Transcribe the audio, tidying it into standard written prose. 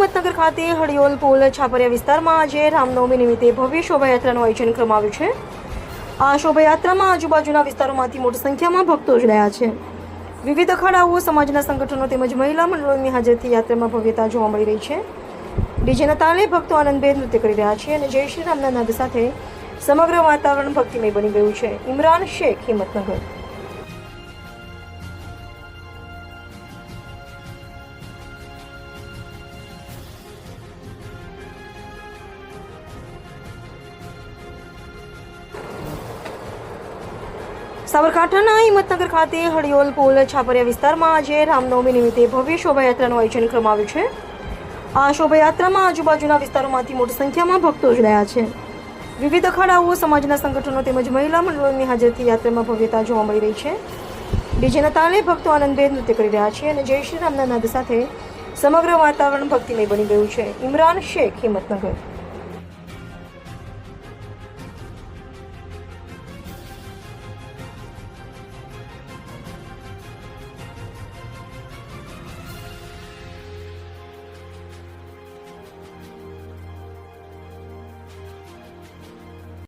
હિંમતનગર ખાતે હડિયોલ પુલ છાપરિયા વિસ્તારમાં આજે રામનવમી નિમિત્તે ભવ્ય શોભાયાત્રાનું આયોજન કરવામાં આવ્યું છે। આ શોભાયાત્રામાં આજુબાજુના વિસ્તારોમાંથી મોટી સંખ્યામાં ભક્તો જોડાયા છે। વિવિધ અખાડાઓ, સમાજના સંગઠનો તેમજ મહિલા મંડળોની હાજરીથી યાત્રામાં ભવ્યતા જોવા મળી રહી છે। ડીજેના તાલે ભક્તો આનંદભેર નૃત્ય કરી રહ્યા છે અને જય શ્રી રામના નાદ સાથે સમગ્ર વાતાવરણ ભક્તિમય બની ગયું છે। ઇમરાન શેખ, હિંમતનગર। સાબરકાંઠાના હિંમતનગર ખાતે હડિયોલ પુલ છાપરિયા વિસ્તારમાં આજે રામનવમી નિમિત્તે ભવ્ય શોભાયાત્રાનું આયોજન કરવામાં આવ્યું છે। આ શોભાયાત્રામાં આજુબાજુના વિસ્તારોમાંથી મોટી સંખ્યામાં ભક્તો જોડાયા છે। વિવિધ અખાડાઓ, સમાજના સંગઠનો તેમજ મહિલા મંડળોની હાજરીથી યાત્રામાં ભવ્યતા જોવા મળી રહી છે। ડીજેના તાલે ભક્તો આનંદભેર નૃત્ય કરી રહ્યા છે અને જય શ્રી રામના નાદ સાથે સમગ્ર વાતાવરણ ભક્તિમય બની ગયું છે। ઇમરાન શેખ, હિંમતનગર।